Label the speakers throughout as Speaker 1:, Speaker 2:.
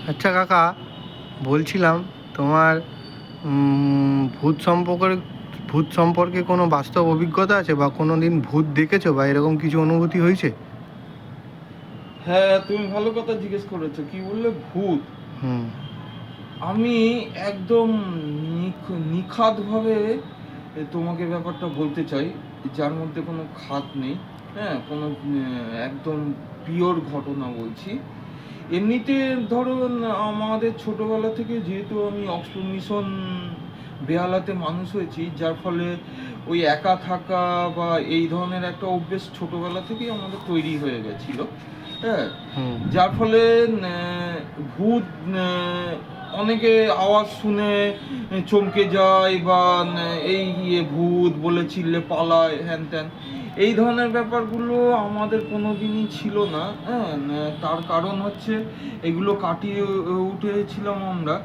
Speaker 1: আচ্ছা কাকা, বলছিলাম তোমার ভূত সম্পর্কে কোনো বাস্তব অভিজ্ঞতা আছে, বা কোনো দিন ভূত দেখেছো, বা এরকম কিছু অনুভূতি হয়েছে?
Speaker 2: হ্যাঁ, তুমি ভালো কথা জিজ্ঞেস করেছো। কি বললে ভূত?
Speaker 1: হুম।
Speaker 2: আমি একদম নিখাতভাবে তোমাকে ব্যাপারটা বলতে চাই, যার মধ্যে কোনো খাত নেই। হ্যাঁ, কোনো একদম পিওর ঘটনা বলছি। এমনিতে ধরুন, আমাদের ছোটবেলা থেকে যেহেতু আমি অক্সফোর্ড মিশন বেহালাতে মানুষ হয়েছি, যার ফলে ওই একা থাকা বা এই ধরনের একটা অভ্যেস ছোটবেলা থেকেই আমাদের তৈরি হয়ে গেছিল। হ্যাঁ,
Speaker 1: হুম।
Speaker 2: যার ফলে ভূত, অনেকে আওয়াজ শুনে চমকে যায় বা এই ভূত বলে চিল্লে পালায়, হ্যান ত্যান। এই ধরনের ব্যাপারগুলো আমাদের কোনো দিনই ছিল না। হ্যাঁ, তার কারণ হচ্ছে এগুলো কাটিয়ে উঠেছিলাম আমরা,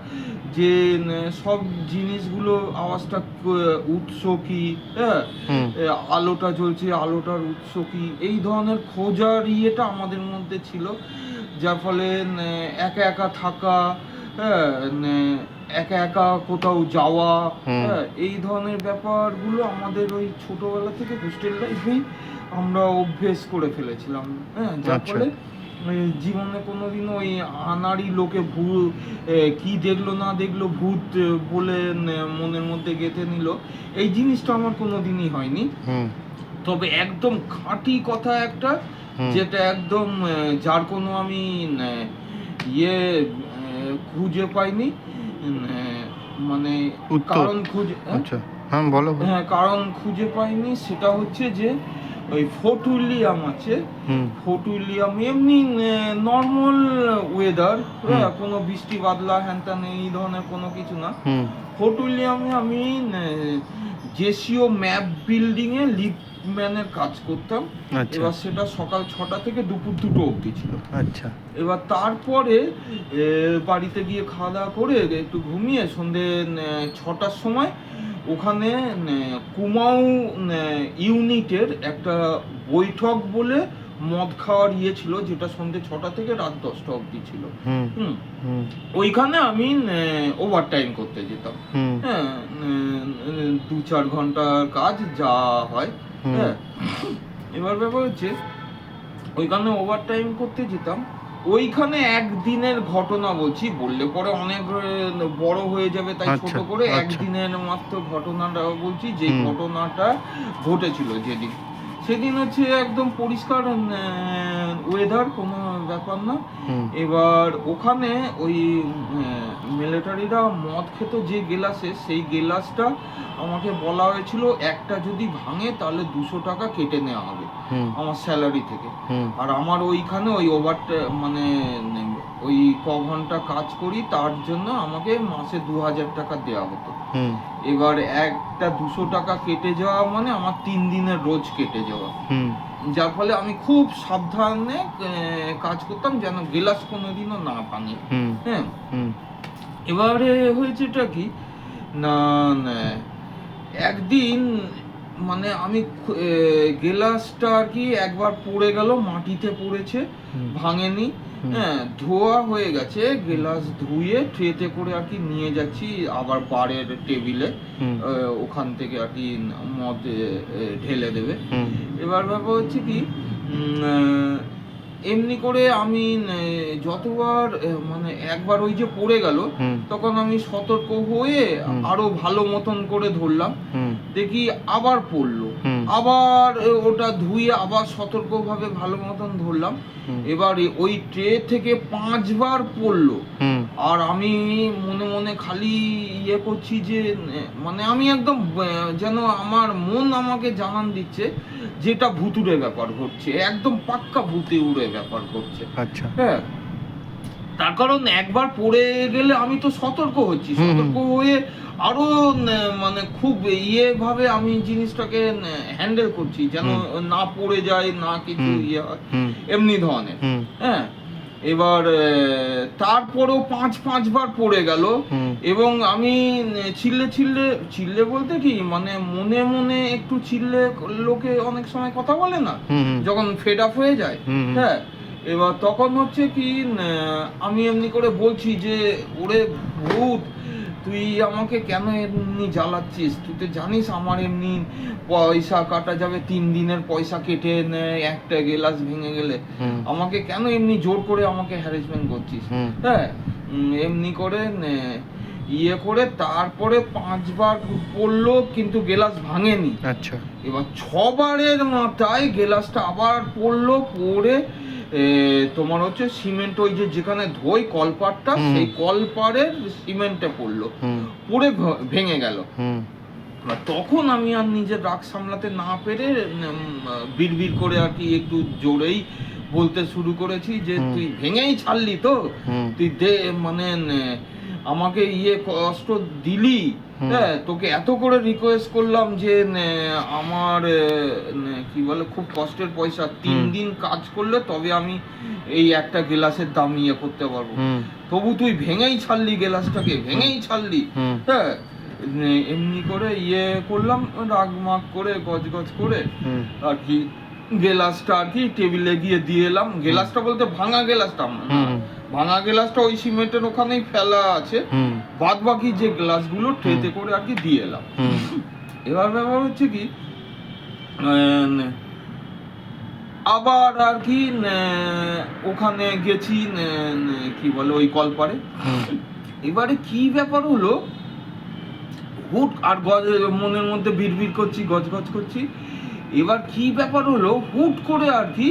Speaker 2: যে সব জিনিসগুলো আওয়াজটা উৎস কি, হ্যাঁ,
Speaker 1: হুম।
Speaker 2: আলোটা জ্বলছে, আলোটার উৎস কি, এই ধরনের খোঁজার ইয়েটা আমাদের মধ্যে ছিল। যার ফলে একা একা থাকা, হ্যাঁ, একা একা কোথাও যাওয়া,
Speaker 1: হুম।
Speaker 2: হ্যাঁ, এই ধরনের ব্যাপারগুলো আমাদের ওই ছোটবেলা থেকে হোস্টেল লাইফেই আমরা অভ্যেস করে ফেলেছিলাম। হ্যাঁ, যার
Speaker 1: আচ্ছা।
Speaker 2: ফলে জীবনে কোনোদিন ওই আনাড়ি লোকে ভূত কি দেখলো না দেখলো ভূত বলে মনের মধ্যে গেঁথে নিল, এই জিনিসটা আমার কোনোদিনই হয়নি।
Speaker 1: হুম।
Speaker 2: তবে একদম খাঁটি কথা একটা,
Speaker 1: হুম।
Speaker 2: যেটা একদম যার কোনো আমি ইয়ে খুঁজে পাইনি, মানে
Speaker 1: উত্তর।
Speaker 2: কারণ খুঁজে, হ্যাঁ,
Speaker 1: আচ্ছা। হ্যাঁ, বলো বলো।
Speaker 2: হ্যাঁ, কারণ খুঁজে পাইনি, সেটা হচ্ছে যে ওই ফোর্ট আছে।
Speaker 1: হুম।
Speaker 2: ফোর্ট এমনি নর্মাল ওয়েদার,
Speaker 1: হুম।
Speaker 2: কোনো বৃষ্টি বাদলা হ্যান ত্যান এই ধরনের কোনো কিছু না।
Speaker 1: হুম।
Speaker 2: ফোর্ট আমি জেসিও ম্যাপ বিল্ডিং এ লিফটম্যানের কাজ করতাম।
Speaker 1: আচ্ছা।
Speaker 2: এবার সেটা সকাল 6টা থেকে দুপুর 2টো অবধি ছিল।
Speaker 1: আচ্ছা।
Speaker 2: এবার তারপরে বাড়িতে গিয়ে খাওয়া দাওয়া করে একটু ঘুমিয়ে সন্ধে 6টার সময় ওখানে কুমাউ ইউনিটের একটা বৈঠক বলে মদ খাওয়ার ইয়ে ছিল, যেটা সন্ধে 6টা থেকে রাত 10টা অবধি ছিল।
Speaker 1: হুম।
Speaker 2: হুম,
Speaker 1: হুম।
Speaker 2: ওইখানে আমি ওভার টাইম করতে যেতাম।
Speaker 1: হুম।
Speaker 2: হ্যাঁ, 2-4 ঘন্টার কাজ যা হয়।
Speaker 1: হুম।
Speaker 2: হ্যাঁ, এবার ব্যাপার হচ্ছে ওইখানে ওভার টাইম করতে যেতাম। ওইখানে একদিনের ঘটনা বলছি, বললে পরে অনেক বড় হয়ে যাবে, তাই ছোট
Speaker 1: আচ্ছা।
Speaker 2: করে
Speaker 1: আচ্ছা।
Speaker 2: একদিনের মাত্র ঘটনাটা বলছি, যে
Speaker 1: হুম।
Speaker 2: ঘটনাটা ঘটেছিল যেদিন। সেদিন হচ্ছে একদম পরিষ্কার ওয়েদার, কোনো ব্যাপার না।
Speaker 1: হুম।
Speaker 2: এবার ওখানে ওই মিলিটারিরা মদ খেত যে গেলাসে, সেই গেলাসটা আমাকে বলা হয়েছিল একটা যদি ভাঙে তাহলে 200 টাকা কেটে নেওয়া হবে
Speaker 1: হুম।
Speaker 2: আমার স্যালারি থেকে।
Speaker 1: হুম।
Speaker 2: আর আমার ওইখানে ওই মানে ওই ঘন্টা কাজ করি তার জন্য আমাকে মাসে 2000 টাকা দেওয়া হতো।
Speaker 1: হুম।
Speaker 2: এবার একটা 200 টাকা কেটে যাওয়া মানে আমার 3 দিনের রোজ কেটে যাওয়া।
Speaker 1: হুম।
Speaker 2: যার ফলে আমি খুব সাবধানে কাজ করতাম যেন গেলাস কোনোদিনও না ভাঙে।
Speaker 1: হুম।
Speaker 2: হ্যাঁ,
Speaker 1: হুম।
Speaker 2: এবারে হয়েছেটা কি না, একদিন মানে আমি গেলাসটা আর কি একবার পড়ে গেল, মাটিতে পড়েছে,
Speaker 1: হুম।
Speaker 2: ভাঙেনি।
Speaker 1: হুম।
Speaker 2: হ্যাঁ, ধোয়া হয়ে গেছে, গেলাস ধুয়ে ট্রেতে করে আর কি নিয়ে যাচ্ছি আবার বারের টেবিলে,
Speaker 1: হুম।
Speaker 2: ওখান থেকে আর কি মদ ঢেলে দেবে।
Speaker 1: হুম।
Speaker 2: এবার ব্যাপার হচ্ছে কি, এমনি করে আমি যতবার মানে একবার ওই যে পড়ে গেল,
Speaker 1: হুম।
Speaker 2: তখন আমি সতর্ক হয়ে
Speaker 1: হুম।
Speaker 2: আরো ভালো মতন করে ধরলাম।
Speaker 1: হুম।
Speaker 2: দেখি আবার পড়লো,
Speaker 1: হুম।
Speaker 2: আবার ওটা ধুয়ে আবার সতর্কভাবে ভালো মতন ধরলাম।
Speaker 1: হুম।
Speaker 2: এবার ওই ট্রে থেকে 5বার পড়লো।
Speaker 1: হুম।
Speaker 2: আর আমি মনে মনে খালি ইয়ে করছি যে মানে আমি একদম যেন আমার মন আমাকে জানান দিচ্ছে যেটা ভুতুড়ে ব্যাপার ঘটছে, একদম পাক্কা ভূতুড়ে ব্যাপার ঘটছে।
Speaker 1: আচ্ছা।
Speaker 2: হ্যাঁ, তার কারণ একবার পড়ে গেলে আমি তো সতর্ক হচ্ছি,
Speaker 1: হুম। হুম।
Speaker 2: সতর্ক হয়ে আরো মানে খুব ভাবে আমি জিনিসটাকে হ্যান্ডেল করছি যেন
Speaker 1: হুম।
Speaker 2: না পড়ে যায়, না কিছু
Speaker 1: হুম।
Speaker 2: ইয়ে হয়,
Speaker 1: হুম।
Speaker 2: এমনি ধরনের।
Speaker 1: হুম।
Speaker 2: হ্যাঁ, এবার তারপরেও 5-5বার পড়ে গেল।
Speaker 1: হুম।
Speaker 2: এবং আমি চিল্লে চিল্লে চিল্লে বলতে কি মানে মনে মনে একটু চিল্লে লোকে অনেক সময় কথা বলে না,
Speaker 1: হুম। হুম।
Speaker 2: যখন ফেড আপ হয়ে যায়।
Speaker 1: হুম।
Speaker 2: হ্যাঁ, এবার তখন হচ্ছে কি আমি এমনি করে বলছি যে ওরে ভূত, তুই আমাকে কেন এমনি জ্বালাচ্ছিস? তুই তো জানিস আমার এমনি পয়সা কাটা যাবে, 3 দিনের পয়সা কেটে নেয় একটা গ্লাস ভেঙে গেলে। আমাকে কেন এমনি জোর করে আমাকে হ্যারাসমেন্ট করছিস? হ্যাঁ, এমনি করে ইয়ে করে তারপরে 5 বার পড়লো কিন্তু গ্লাস ভাঙেনি।
Speaker 1: আচ্ছা।
Speaker 2: এবার 6 বারের মাথায় গ্লাসটা আবার পড়লো, পড়ে তোমার হচ্ছে সিমেন্ট, ওই যে যেখানে ধোই কলপাটটা, সেই কলপাড়ের সিমেন্টে পড়লো, পড়ে ভেঙে গেল। তখন আমি আর নিজের রাগ সামলাতে না পেরে বিড়বিড় করে আর কি একটু জোরেই বলতে শুরু করেছি যে তুই ভেঙেই ছাড়লি তো, তুই দে, মানে আমাকে কষ্ট দিলি। হ্যাঁ, তোকে এত করে রিকোয়েস্ট করলাম যে আমার কি বলে খুব কষ্টের পয়সা, 3 দিন কাজ করলে তবে আমি এই একটা গ্লাসের দাম করতে পারবো, তবু তুই ভেঙেই ছাড়লি গ্লাসটাকে, ভেঙেই ছাড়লি। হ্যাঁ, এমনি করে করলাম, রাগ মাগ করে গজ করে আর কি গ্লাসটা আর কি টেবিলে গিয়ে দিয়ে এলাম। গ্লাসটা বলতে ভাঙা গ্লাসটা না, ভাঙা গ্লাসটা ওই সিমেন্টের ওখানেই ফেলা আছে, বাদ বাকি যে গ্লাসগুলো ট্রেতে করে আর কি দিয়ে এলাম। এবার ব্যাপার হচ্ছে কি আবার আর কি ওখানে গেছি কি বলে ওই কলপারে। এবারে কি ব্যাপার হলো, হুট আর মনের মধ্যে বিড়বিড় করছি, গজগজ করছি। এবার কি ব্যাপার হলো, হুট করে আর কি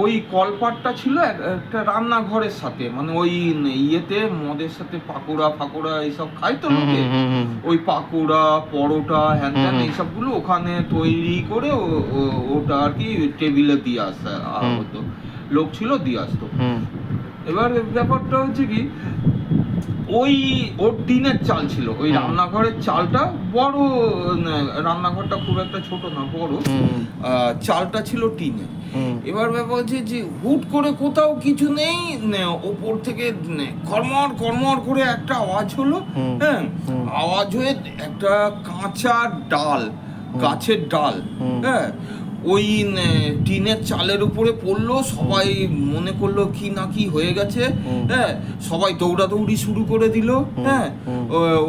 Speaker 2: ওই কলপাটটা ছিল একটা রান্নাঘরের সাথে, মানে ওই মদের সাথে পাকোড়া এইসব খাই তো লোকে, ওই পাকোড়া পরোটা হ্যান ত্যান এইসবগুলো ওখানে তৈরি করে ওটা আর কি টেবিলে দিয়ে আসা হতো, লোক ছিল দিয়ে আসতো। এবার ব্যাপারটা হচ্ছে কি, ওই ওর টিনের চাল ছিল, ওই রান্নাঘরের চালটা বড়, রান্নাঘরটা খুব একটা ছোট না, বড়, চালটা ছিল টিনে। এবার ব্যাপার হচ্ছে যে হুট করে কোথাও কিছু নেই, ওপর থেকে কর্মর করে একটা আওয়াজ হলো। হ্যাঁ, আওয়াজ হয়ে একটা কাঁচা ডাল, গাছের ডাল, হ্যাঁ, ওই টিনের চালের উপরে পড়লো। সবাই মনে করলো কি না কি হয়ে গেছে। হ্যাঁ, সবাই দৌড়াদৌড়ি শুরু করে দিল। হ্যাঁ,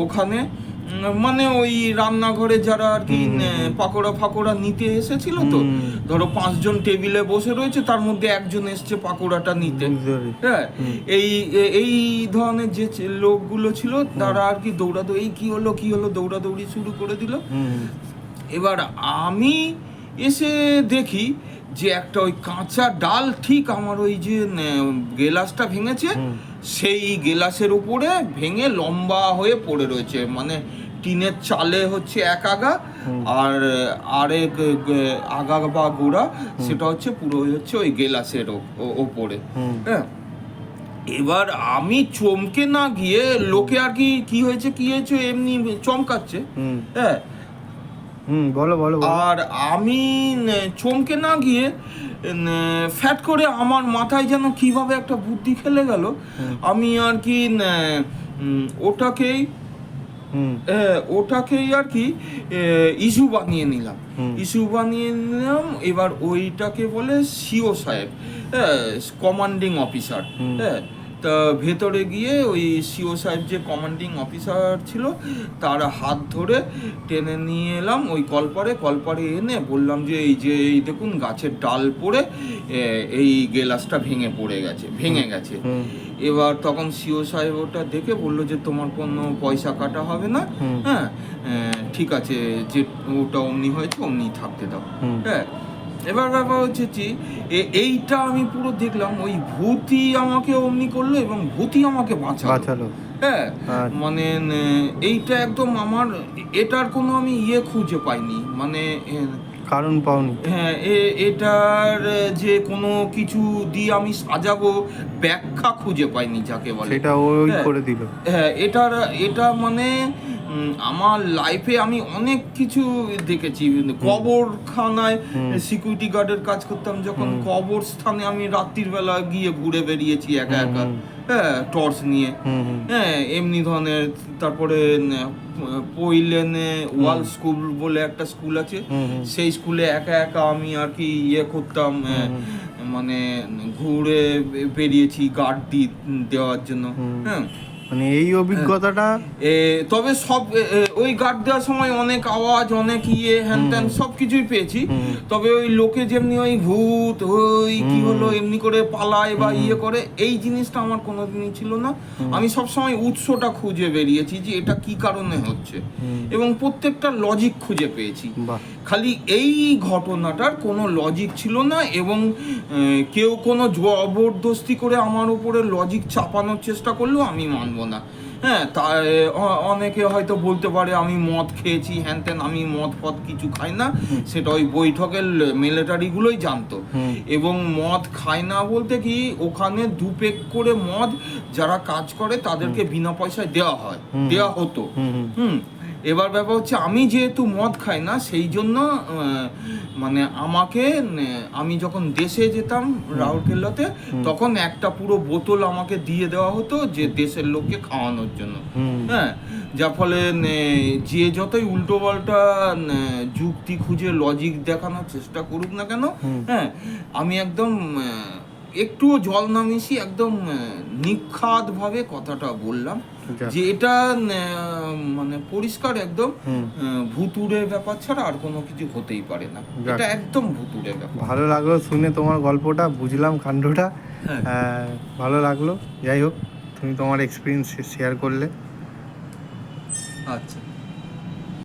Speaker 2: ওখানে মানে ওই রান্নাঘরে যারা আর কি পাকোড়া নিতে এসেছিল, তো ধরো 5 জন টেবিলে বসে রয়েছে, তার মধ্যে একজন এসছে পাকোড়াটা নিতে। হ্যাঁ, এই ধরনের যে লোকগুলো ছিল তারা আর কি দৌড়াদৌড়ি, কি হলো দৌড়াদৌড়ি শুরু করে দিল। এবার আমি এসে দেখি যে একটা ওই কাঁচা ডাল ঠিক আমার ওই যে গেলাসটা ভেঙেছে সেই গেলাসের উপরে ভেঙে লম্বা হয়ে পড়ে রয়েছে, মানে টিনের চালে হচ্ছে এক আগা, আর আরেক আগা বা গোড়া সেটা হচ্ছে পুরো হচ্ছে ওই গেলাসের ওপরে। হ্যাঁ, এবার আমি চমকে না গিয়ে, লোকে আর কি হয়েছে এমনি চমকাচ্ছে। হ্যাঁ,
Speaker 1: বলো।
Speaker 2: আর আমি চমকে না গিয়ে ফ্যাট করে আমার মাথায় যেন কিভাবে একটা বুদ্ধি খেলে গেল। আমি আর কি ওটাকেই আর কি ইস্যু বানিয়ে নিলাম। এবার ওইটাকে বলে সিও সাহেব, কমান্ডিং অফিসার। হ্যাঁ, তা ভেতরে গিয়ে ওই সিও সাহেব যে কমান্ডিং অফিসার ছিল তার হাত ধরে টেনে নিয়ে এলাম ওই কলপারে এনে বললাম যে এই দেখুন গাছের ডাল পড়ে এই গেলাসটা ভেঙে গেছে। এবার তখন সিও সাহেব ওটা দেখে বললো যে তোমার কোনো পয়সা কাটা হবে না। হ্যাঁ, ঠিক আছে, যে ওটা অমনি হয়েছে অমনি থাকতে দাও। হ্যাঁ, এবার ব্যাপার হচ্ছে কি, এইটা আমি পুরো দেখলাম, ওই ভূতই আমাকে অমনি করলো এবং ভূতই আমাকে বাঁচালো। হ্যাঁ, মানে এইটা একদম আমার, এটার কোনো আমি খুঁজে পাইনি, মানে
Speaker 1: কারণ পাওনি।
Speaker 2: হ্যাঁ, এটার যে কোনো কিছু দিয়ে আমি সাজাবো ব্যাখ্যা খুঁজে পাইনি যাকে বলে,
Speaker 1: সেটা ওই করে দিল।
Speaker 2: হ্যাঁ, এটা মানে আমার লাইফে আমি অনেক কিছু দেখেছি। কবরখানায় সিকিউরিটি গার্ডের কাজ করতাম যখন, কবরস্থানে আমি রাত্রির বেলা গিয়ে ঘুরে বেরিয়েছি একা একা। হ্যাঁ, টর্চ নিয়ে। হ্যাঁ, এমনি ধরনের। তারপরে পইলেনে ওয়াল স্কুল বলে একটা স্কুল আছে, সেই স্কুলে একা একা আমি আর কি করতাম, মানে ঘুরে বেরিয়েছি গার্ড দেওয়ার জন্য। হ্যাঁ,
Speaker 1: মানে এই অভিজ্ঞতাটা
Speaker 2: তবে সব ওই গার্ড দেওয়ার সময় অনেক আওয়াজ, অনেক হ্যান ত্যান সব কিছুই পেয়েছি। তবে ওই লোকে যেমনি ওই ভূত ওই কি হলো এমনি করে পালায় বা করে, এই জিনিসটা আমার কোনোদিনই ছিল না। আমি সবসময় উৎসটা খুঁজে বেরিয়েছি যে এটা কি কারণে হচ্ছে, এবং প্রত্যেকটা লজিক খুঁজে পেয়েছি। খালি এই ঘটনাটার কোনো লজিক ছিল না, এবং কেউ কোনো জবরদস্তি করে আমার উপরে লজিক চাপানোর চেষ্টা করলেও আমি মানব না। হ্যাঁ, তা অনেকে হয়তো বলতে পারে আমি মদ খেয়েছি হ্যান ত্যান, আমি মদ ফদ কিছু খাই না, সেটা ওই বৈঠকের মিলিটারিগুলোই জানতো। এবং মদ খায় না বলতে কি, ওখানে 2 পেগ করে মদ যারা কাজ করে তাদেরকে বিনা পয়সায় দেওয়া হতো। এবার ব্যাপার হচ্ছে আমি যেহেতু মদ খাই না, সেই জন্য মানে আমি যখন দেশে যেতাম রাউরকেল্লাতে, তখন একটা পুরো বোতল আমাকে দিয়ে দেওয়া হতো যে দেশের লোককে খাওয়ানোর জন্য। হ্যাঁ, যার ফলে যে যতই উল্টো পাল্টা যুক্তি খুঁজে লজিক দেখানোর চেষ্টা করুক না কেন, হ্যাঁ, আমি একদম একটুও জল না মিশিয়ে একদম নিখাদ ভাবে কথাটা বললাম যে এটা মানে পরিষ্কার একদম ভুতুড়ে ব্যাপার ছাড়া আর কোনো কিছু হতেই পারে না, এটা একদম ভুতুড়ে ব্যাপার।
Speaker 1: ভালো লাগলো শুনে তোমার গল্পটা, বুঝলাম কাণ্ডটা। ভালো লাগলো। যাই হোক, তুমি তোমার এক্সপিরিয়েন্স শেয়ার করলে।
Speaker 2: আচ্ছা।